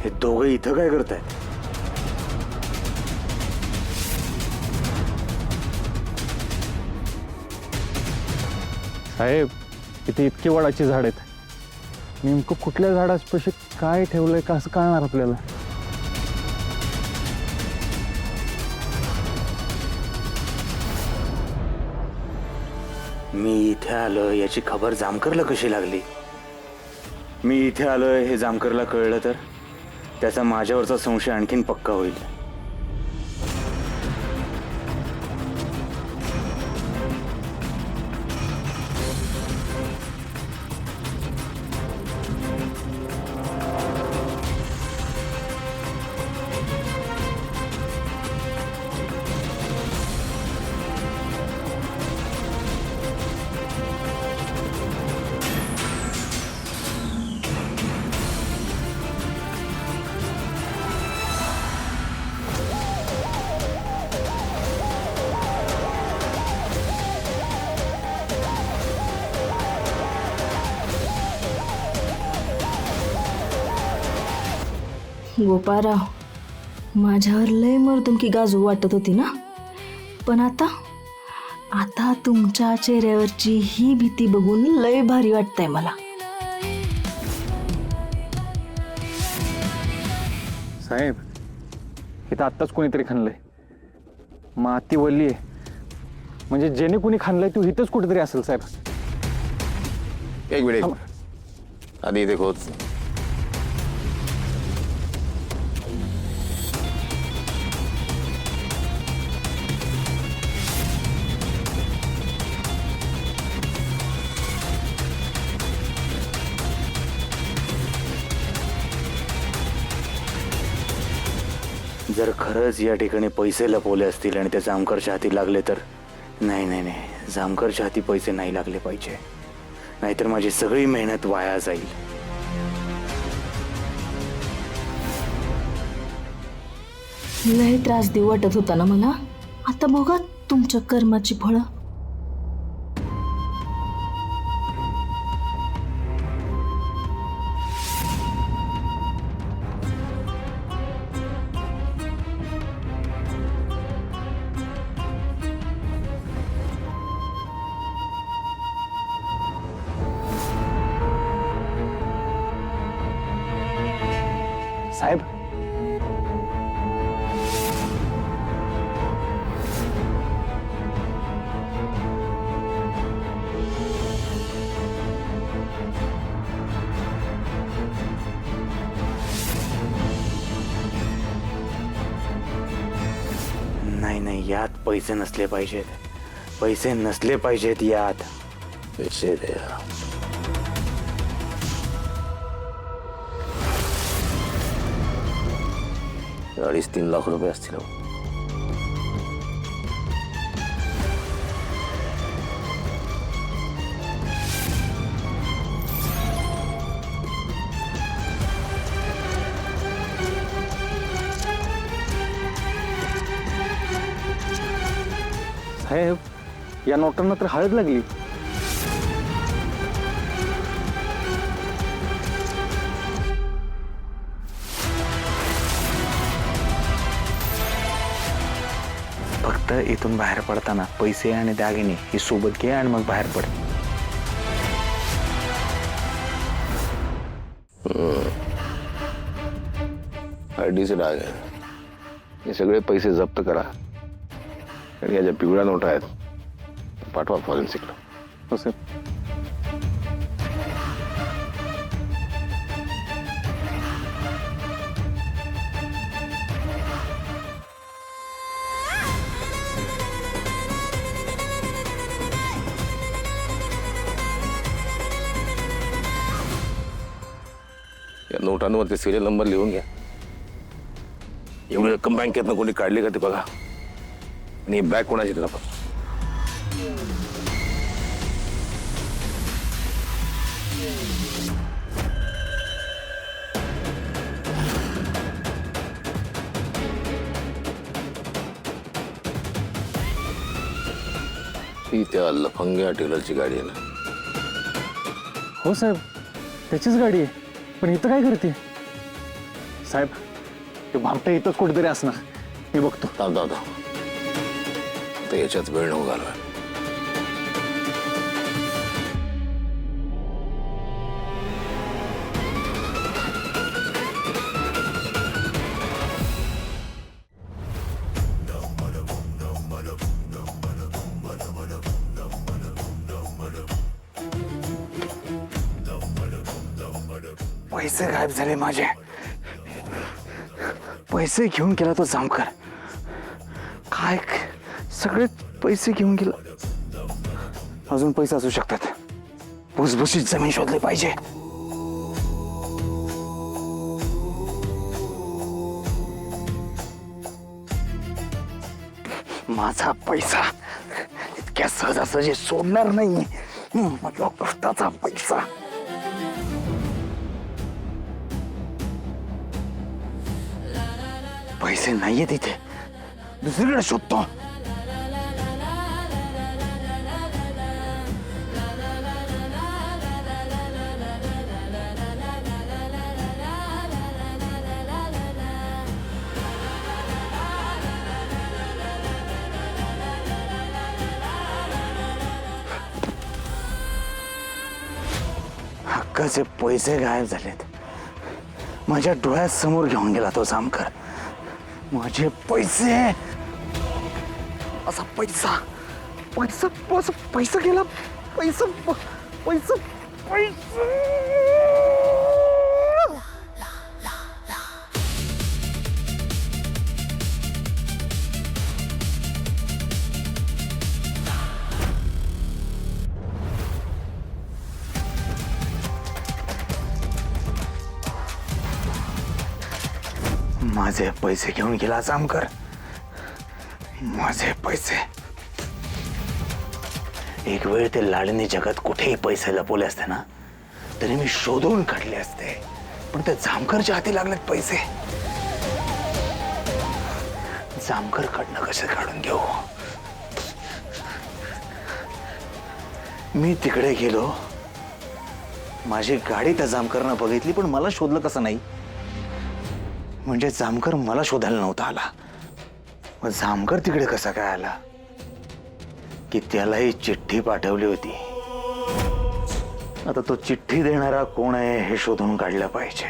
हे दोघं इथं काय करतायत? साहेब, इथे इतकी वडाची झाड आहेत. नेमकं कुठल्या झाडापाशी काय ठेवलंय कसं कळणार आपल्याला? मी इथे आलो याची खबर जामकरला कशी लागली? मी इथे आलोय हे जामकरला कळलं तर त्याचा माझ्यावरचा संशय आणखीन पक्का होईल. गोपाळराव, माझ्यावर लय मर्दुमकी गाजू वाटत होती ना, पण आता आता तुमच्या चेहऱ्यावरची ही भीती बघून लय भारी वाटतंय मला. साहेब, इथं आत्ताच कोणीतरी खाणलंय. माती वल्ली आहे, म्हणजे जेणे कोणी खाणलंय तू इथंच कुठेतरी असेल साहेब. एक मिनिट आधी इथे खोच. जर खरंच या ठिकाणी पैसे लपवले असतील आणि ते जामकरच्या हाती लागले तर नाही, जामकरच्या हाती पैसे नाही लागले पाहिजे, नाहीतर माझी सगळी मेहनत वाया जाईल. लय त्रास देऊ वाटत होता ना मला. आता बघा तुमच्या कर्माची फळं. साहेब, नाही, यात पैसे नसले पाहिजेत, पैसे नसले पाहिजेत यात. पैसे दे. 2.5-3 लाख रुपये असतील. साहेब, या नोटांना तर हळद लागली. फक्त इथून बाहेर पडताना पैसे आणि दागिने ही सोबत घे आणि मग बाहेर पड. हळदीचे डाग आहे. हे सगळे पैसे जप्त करा आणि या ज्या पिवळ्या नोटा आहेत पाठवा फॉरेन्सिकला. हो साहेब. या नोटांवरती सिरियल नंबर लिहून घ्या. एवढी रक्कम बँकेतनं कोणी काढली का ते बघा आणि बॅग कोणाची त्याला बघा. ही त्या लफंग्या टेलरची गाडी आहे ना? हो साहेब, त्याचीच गाडी आहे. पण इथं काय करते? साहेब ते भामटे इथंच कुठेतरी असणार, मी बघतो. थांब. तर याच्यात वेळ नको घालवा. पैसे गायब झाले माझे. पैसे घेऊन गेला तो जामकर. काय सगळे पैसे घेऊन गेला. अजून पैसे असू शकतात. भुसभुशीत जमीन शोधली पाहिजे. माझा पैसा इतक्या सहजासहजी सोडणार नाही. माझा कष्टाचा पैसा. पैसे नाहीये तिथे, दुसरीकडे शोधतो. हक्काचे पैसे गायब झालेत. माझ्या डोळ्यासमोर घेऊन गेला तो जामकर. माझे पैसे. असा पैसा पैसा पैसा पैसा गेला. पैसा पैसा पैसा. माझे पैसे घेऊन गेला जामकर. माझे पैसे. एक वेळ ते लाडीने जगात कुठेही पैसे लपवले असते ना, तरी मी शोधून काढले असते. पण ते जामकरच्या हाती लागलेत पैसे. जामकर कडनं कसे काढून घेऊ. मी तिकडे गेलो. माझी गाडी त्या जामकरनं बघितली, पण मला शोधलं कसं नाही. म्हणजे जामकर मला शोधायला नव्हता आला. मग जामकर तिकडे कसा काय आला? की त्यालाही चिठ्ठी पाठवली होती. आता तो चिठ्ठी देणारा कोण आहे हे शोधून काढलं पाहिजे.